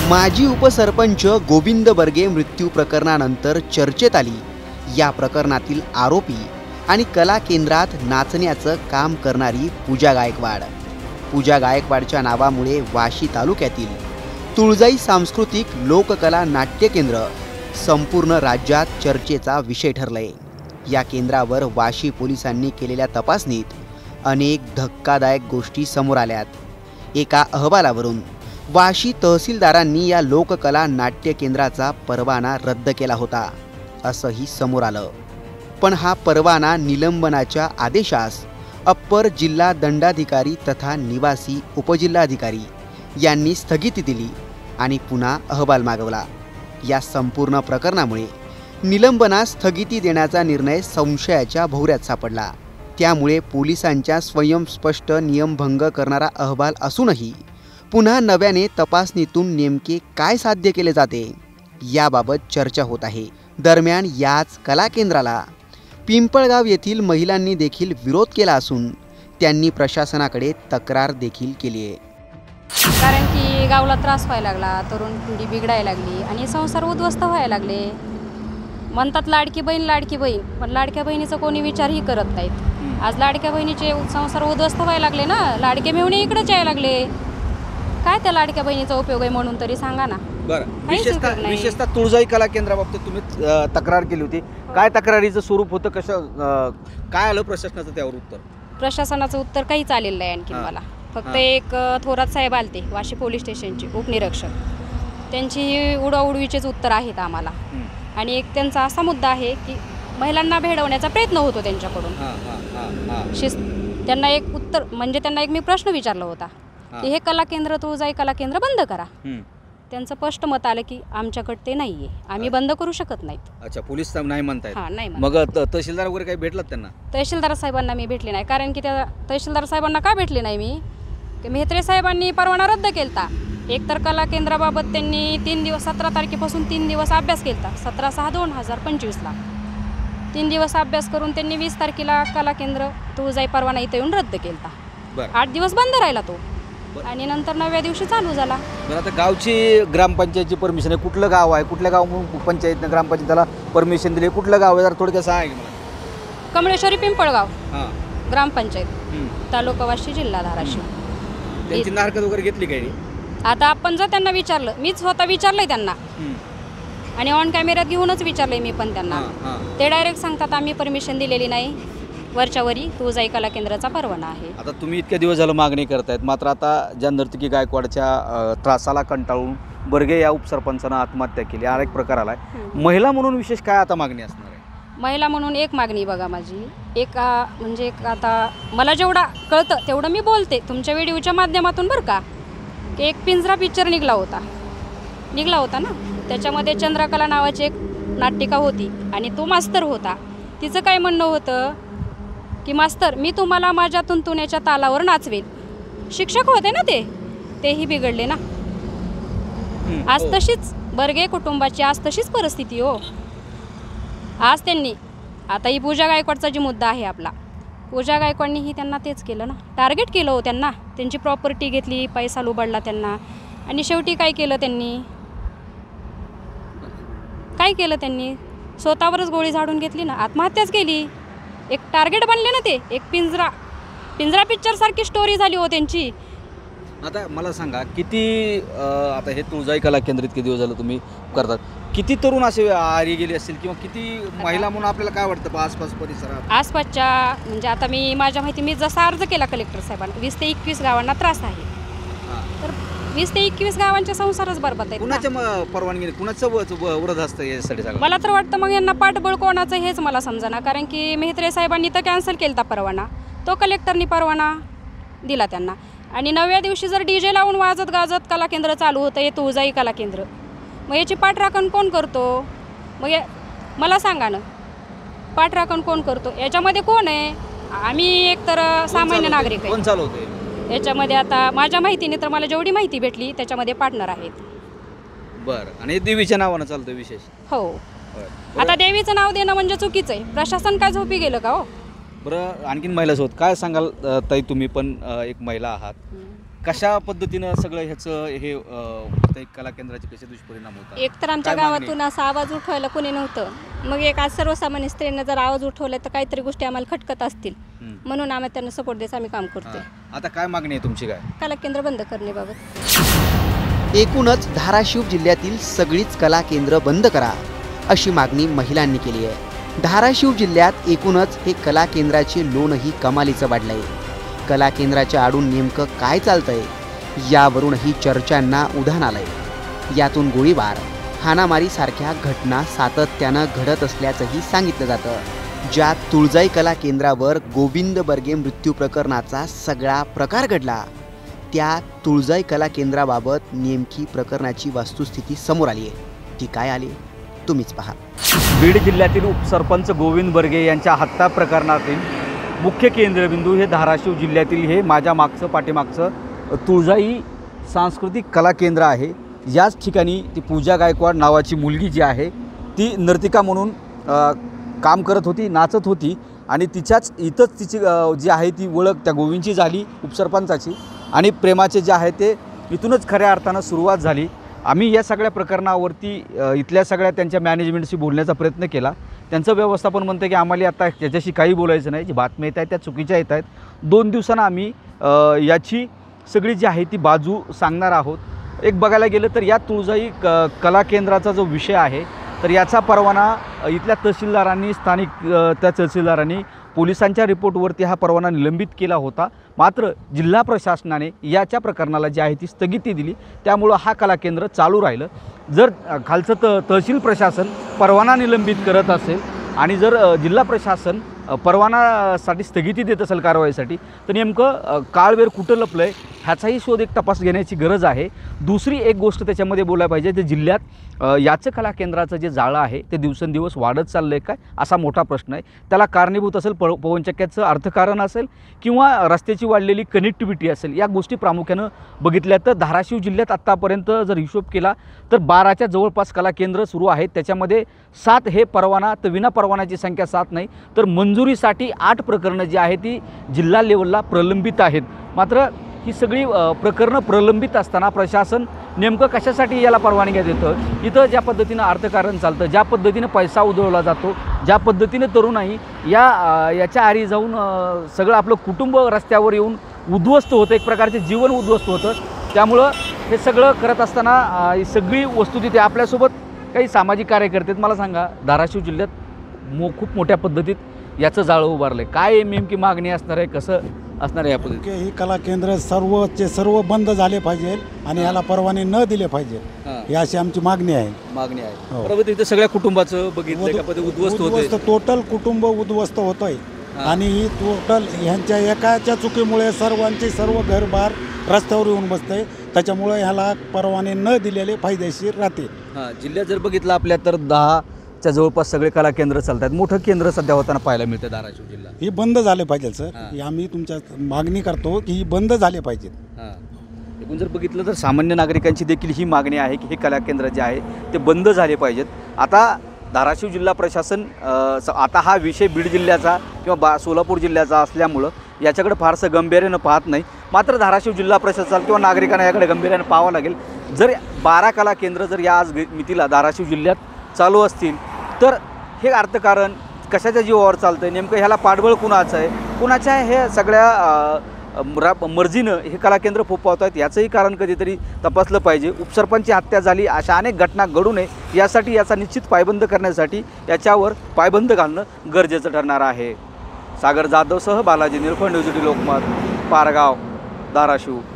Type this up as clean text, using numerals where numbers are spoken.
माजी उपसरपंच गोविंद बर्गे मृत्यू प्रकरणानंतर चर्चेत आली या प्रकरणातील आरोपी आणि कला केंद्रात नाचण्याचं काम करणारी पूजा गायकवाड। पूजा गायकवाडच्या नावामुळे वाशी तालुक्यातील तुळजाई सांस्कृतिक लोककला नाट्य केंद्र संपूर्ण राज्यात चर्चेचा विषय ठरलंय। या केंद्रावर वाशी पोलिसांनी केलेल्या तपासणीत अनेक धक्कादायक गोष्टी समोर आल्यात। एका अहवालावरून वाशी तहसीलदारांनी या लोककला नाट्य केंद्राचा परवाना रद्द केला होता असंही समोर आलं। पण हा परवाना निलंबनाच्या आदेशास अप्पर जिल्हा दंडाधिकारी तथा निवासी उपजिल्हाधिकारी यांनी स्थगिती दिली आणि पुन्हा अहवाल मागवला। या संपूर्ण प्रकरणामुळे निलंबनास स्थगिती देण्याचा निर्णय संशयाच्या भोवऱ्यात सापडला। त्यामुळे पोलिसांच्या स्वयंस्पष्ट नियमभंग करणारा अहवाल असूनही पुन्हा नव्याने तपासणीतून नेमके काय साध्य केले जाते याबाबत चर्चा होत आहे। दरम्यान याच कला केंद्राला पिंपळगाव येथील महिलांनी देखील विरोध केला असून त्यांनी प्रशासनाकडे तक्रार देखील केली आहे। कारण की गावला त्रास व्हायला लागला, तरुण पिढी बिघडायला लागली आणि संसार उद्ध्वस्त व्हायला लागले। म्हणतात लाडकी बहीण, पण लाडक्या बहिणीचा कोणी विचारही करत नाहीत। आज लाडक्या बहिणीचे संसार उद्ध्वस्त व्हायला लागले ना, लाडके मेहुणे इकडेच यायला लागले। काय त्या लाडक्या बहिणीचा उपयोग आहे म्हणून तरी सांगा ना। बरं, विशेषतः तुळजाई कला केंद्राबाबत तुम्ही तक्रार केली होती। काय तक्रारीचं स्वरूप होतं, कसं काय आलं प्रशासनाचं त्यावर उत्तर? प्रशासनाचं उत्तर काहीच आलेलं नाही आणखी मला। फक्त एक थोरात साहेब आलते वाशी पोलीस स्टेशनचे उपनिरीक्षक, त्यांची उडवाउडवीचेच उत्तर आहेत आम्हाला। आणि एक त्यांचा असा मुद्दा आहे की महिलांना भेडवण्याचा प्रयत्न होतो त्यांच्याकडून। त्यांना एक उत्तर म्हणजे त्यांना एक मी प्रश्न विचारला होता की हे कला केंद्र तुळजाई कला केंद्र बंद करा। त्यांचं स्पष्ट मत आलं की आमच्याकडे ते नाहीये, आम्ही बंद करू शकत नाहीत। अच्छा, पोलीस नाही म्हणतायत? हां, नाही। मग तहसीलदार वगैरे काही भेटलात त्यांना? तहसीलदार साहेबांना मी भेटले नाही, कारण की त्या तहसीलदार साहेबांना का भेटले नाही मी की मेहत्रे साहेबांनी परवाना रद्द केलता। एकतर कला केंद्राबाबत त्यांनी 3 दिवस 17 तारखेपासून 3 दिवस अभ्यास केलता। 17/6/2025ला 3 दिवस अभ्यास करून त्यांनी 20 तारखेला कला केंद्र तुळजाई परवाना इथं येऊन रद्द केलता। 8 दिवस बंद राहिला तो आणि नंतर 9व्या दिवशी चालू झाला। बरं, आता गावची ग्रामपंचायतची परमिशन आहे, कुठलं गाव आहे, कुठल्या गाव पंचायतनं ग्रामपंचायतीला परमिशन दिली, कुठलं गाव आहे जरा थोडक्यात सांगा मला। कमळेश्वरी पिंपळगाव ग्रामपंचायत, तालुका वाशी, जिल्हा धाराशिव। त्यांची हरकत वगैरे घेतली काही? आता आपण जर त्यांना विचारलं, मीच स्वतः विचारलंय त्यांना आणि ऑन कॅमेऱ्यात घेऊनच विचारलंय मी पण त्यांना, ते डायरेक्ट सांगतात आम्ही परमिशन दिलेली नाही, वरच्यावरी तुळजाई कला केंद्राचा परवाना आहे। आता तुम्ही इतक्या दिवस झालं मागणी करतायत, मात्र आता ज्या नर्तकी गायकवाडच्या त्रासाला कंटाळून बर्गे या उपसरपंचानं आत्महत्या केली, हा एक प्रकार आलाय। महिला म्हणून विशेष काय आता मागणी असणार आहे? महिला म्हणून एक मागणी बघा माझी, एक म्हणजे आता मला जेवढा कळतं तेवढं मी बोलते तुमच्या व्हिडिओच्या माध्यमातून बरं का। एक पिंजरा पिक्चर निघला होता ना, त्याच्यामध्ये चंद्रकला नावाची एक नाटिका होती आणि तो मास्तर होता। तिचं काय म्हणणं होतं की मास्तर मी तुम्हाला माझ्या तुंतुण्याच्या तालावर नाचवेल। शिक्षक होते ना तेही बिघडले ना। आज तशीच बर्गे कुटुंबाची आज तशीच परिस्थिती हो। आज त्यांनी आता ही पूजा गायकवाडचा जी मुद्दा आहे आपला, पूजा गायकवाडनीही त्यांना तेच केलं ना, टार्गेट केलं हो त्यांना। त्यांची प्रॉपर्टी घेतली, पैसा लुबाडला त्यांना आणि शेवटी काय केलं त्यांनी स्वतःवरच गोळी झाडून घेतली ना, आत्महत्याच केली। एक टार्गेट बनले ना ते, एक पिंजरा पिक्चर सारखी स्टोरी झाली हो त्यांची। आता मला सांगा, किती आता हे तुळजाई कला केंद्र इतके दिवस झालं तुम्ही करतात, किती तरुण असे आरी गेले असतील किंवा किती महिला म्हणून आपल्याला काय वाटतं आसपास परिसरात? आसपासच्या म्हणजे आता मी माझ्या माहिती मी जसा अर्ज केला कलेक्टर साहेबांना, 20 ते 21 गावांना त्रास आहे, तर 20 ते 21 गावांचे संसारच बरबाद आहेत। कुणाच्या परवानगी, कुणाचं विरोध असतं यासाठी? मला तर वाटतं मग यांना पाठबळ कोणाचं हेच मला समजना, कारण की मेहत्रे साहेबांनी तर कॅन्सल केलता परवाना, तो कलेक्टरनी परवाना दिला त्यांना। आणि 9व्या दिवशी जर DJ लावून वाजत गाजत कला केंद्र चालू होतं, हे तुळजाई कला केंद्र, मग याची पाठराखण कोण करतो? मग मला सांगा ना, पाठराखण कोण करतो? याच्यामध्ये कोण आहे? आम्ही एकतर सामान्य नागरिक आहे। कोण चालवतंय याच्यामध्ये? आता माझ्या माहितीने तर मला जेवढी माहिती भेटली त्याच्यामध्ये पार्टनर आहेत। बरं, आणि देवीच्या नावानं चालतं विशेष? हो। आता देवीचं नाव देणं म्हणजे चुकीचं आहे। प्रशासन काय झोपी गेलं का हो? बरं, आणखीन महिलासोबत काय सांगाल ताई, तुम्ही पण एक महिला आहात, कशा पद्धतीनं सगळं ह्याचं हे एक कला केंद्राचे कसे दुष्परिणाम होतात? एक तर आमच्या काय मागणी? गावातून असा आवाज उठवायला कोणी नव्हतं. मग एक आज सर्वसामान्य स्त्रीनं जर आवाज उठवला तर काहीतरी गोष्टी आम्हाला खटकत असतील, म्हणून आम्ही त्यांना सपोर्ट द्यायचं आम्ही काम करतोय. आता काय मागणी आहे तुमची? काय कला केंद्र बंद करण्याबाबत एकूणच धाराशिव जिल्ह्यातील सगळीच कला केंद्र बंद करा अशी मागणी महिलांनी केली आहे. धाराशिव जिल्ह्यात एकूणच हे कला केंद्राचे लोणही कमालीचं वाढलंय. कला केंद्राच्या आडून नेमकं काय चालतंय यावरूनही चर्चांना उधाण आलंय. यातून गोळीबार, हाणामारी सारख्या घटना सातत्यानं घडत असल्याचंही सांगितलं जातं. ज्या तुळजाई कला केंद्रावर गोविंद बर्गे मृत्यू प्रकरणाचा सगळा प्रकार घडला, त्या तुळजाई कला केंद्राबाबत नेमकी प्रकरणाची वस्तुस्थिती समोर आली आहे. ती काय आली तुम्हीच पहा. बीड जिल्ह्यातील उपसरपंच गोविंद बर्गे यांच्या हत्या प्रकरणातील मुख्य केंद्रबिंदू हे धाराशिव जिल्ह्यातील हे माझ्या पाठीमागचं तुळजाई सांस्कृतिक कला केंद्र आहे. याच ठिकाणी ती पूजा गायकवाड नावाची मुलगी जी आहे ती नर्तिका म्हणून काम करत होती, नाचत होती आणि इथंच तिची जी आहे ती ओळख त्या गोविंदची झाली, उपसरपंचाची, आणि प्रेमाचे जे आहे ते इथूनच खऱ्या अर्थानं सुरुवात झाली. आम्ही या सगळ्या प्रकरणावरती इथल्या सगळ्या त्यांच्या मॅनेजमेंटशी बोलण्याचा प्रयत्न केला. त्यांचं व्यवस्थापन म्हणतं की आम्हाला आता त्याच्याशी काही बोलायचं नाही, जी बातम्या येत आहेत त्या चुकीच्या येत आहेत. 2 दिवसांना आम्ही याची सगळी जी आहे ती बाजू सांगणार आहोत. एक बघायला गेलं तर या तुळजाई कला केंद्राचा जो विषय आहे तर याचा परवाना इथल्या तहसीलदारांनी, स्थानिक त्या तहसीलदारांनी पोलिसांच्या रिपोर्टवरती हा परवाना निलंबित केला होता. मात्र जिल्हा प्रशासनाने याच्या प्रकरणाला जी आहे ती स्थगिती दिली. त्यामुळं हा कला केंद्र चालू राहिलं. जर खालचं तहसील प्रशासन परवाना निलंबित करत असेल आणि जर जिल्हा प्रशासन परवानासाठी स्थगिती देत असेल कारवाईसाठी, तर नेमकं काळवेर कुठं लपलं आहे ह्याचाही शोध एक तपास घेण्याची गरज आहे. दुसरी एक गोष्ट त्याच्यामध्ये बोलायला पाहिजे, ते जिल्ह्यात याचं कला केंद्राचं जे जाळं आहे ते दिवसेंदिवस वाढत चाललं आहे काय, असा मोठा प्रश्न आहे. त्याला कारणीभूत असेल पवनचक्क्याचं अर्थकारण असेल किंवा रस्त्याची वाढलेली कनेक्टिव्हिटी असेल. या गोष्टी प्रामुख्यानं बघितल्या तर धाराशिव जिल्ह्यात आत्तापर्यंत जर हिशोब केला तर 12च्या जवळपास कला केंद्र सुरू आहेत. त्याच्यामध्ये 7 हे परवाना, तर विना परवानाची संख्या 7 नाही तर मंजुरीसाठी 8 प्रकरणं जी आहे ती जिल्हा लेवलला प्रलंबित आहेत. मात्र ही सगळी प्रकरणं प्रलंबित असताना प्रशासन नेमकं कशासाठी याला परवानग्या देतं? इथं ज्या पद्धतीनं अर्थकारण चालतं, ज्या पद्धतीनं पैसा उधळला जातो, ज्या पद्धतीनं तरुणाई याच्या आरी जाऊन सगळं आपलं कुटुंब रस्त्यावर येऊन उद्ध्वस्त होतं, एक प्रकारचे जीवन उद्ध्वस्त होतं. त्यामुळं हे सगळं करत असताना ही सगळी वस्तुस्थिती आपल्यासोबत काही सामाजिक कार्यकर्ते आहेत. मला सांगा, धाराशिव जिल्ह्यात खूप मोठ्या पद्धतीत याचं जाळं उभारलं आहे. काय नेमकी मागणी असणार आहे, कसं असणार आहे या पद्धतीत? ही कला केंद्र सर्व बंद झाले पाहिजे आणि याला परवाने न दिले पाहिजे, ही अशी आमची मागणी आहे. हो. बरोबर. इथं सगळ्या कुटुंबाचं बघितलं उद्ध्वस्त होतं, टोटल कुटुंब उद्ध्वस्त होतंय. आणि ही टोटल ह्यांच्या एकाच्या चुकीमुळे सर्व घरबार रस्त्यावर येऊन बसतंय. त्याच्यामुळे ह्याला परवाने न दिलेले फायदेशीर राहते. जिल्ह्यात जर बघितलं आपल्या तर 10च्या जवळपास सगळे कला केंद्र चालतात. मोठं केंद्र सध्या होताना पाहायला मिळतं धाराशिव जिल्हा. ही बंद झाले पाहिजे सर. ही आम्ही तुमच्या मागणी करतो की ही बंद झाले पाहिजेत. एकूण जर बघितलं तर सामान्य नागरिकांची देखील ही मागणी आहे की हे कला केंद्र जे आहे ते बंद झाले पाहिजेत. आता धाराशिव जिल्हा प्रशासन आता हा विषय बीड जिल्ह्याचा किंवा सोलापूर जिल्ह्याचा असल्यामुळं याच्याकडे फारसं गंभीर्यानं पाहत नाही. मात्र धाराशिव जिल्हा प्रशासन किंवा नागरिकांना याकडे गंभीर्यानं पाहावं लागेल. जर 12 कला केंद्र जर या आज मितीला धाराशिव जिल्ह्यात चालू असतील तर हे अर्थकारण कशाच्या जीवावर चालतं आहे, नेमकं ह्याला पाठबळ कुणाचं आहे, कुणाच्या हे सगळ्या मर्जीनं हे कला केंद्र फोपावत आहेत याचंही कारण कधीतरी तपासलं पाहिजे. उपसरपंचची हत्या झाली, अशा अनेक घटना घडू नये यासाठी याचा निश्चित पायबंद करण्यासाठी याच्यावर पायबंद घालणं गरजेचं ठरणार आहे. सागर जाधवसह बालाजी निरफळ, न्यूज 18 लोकमत, पारगाव, धाराशिव.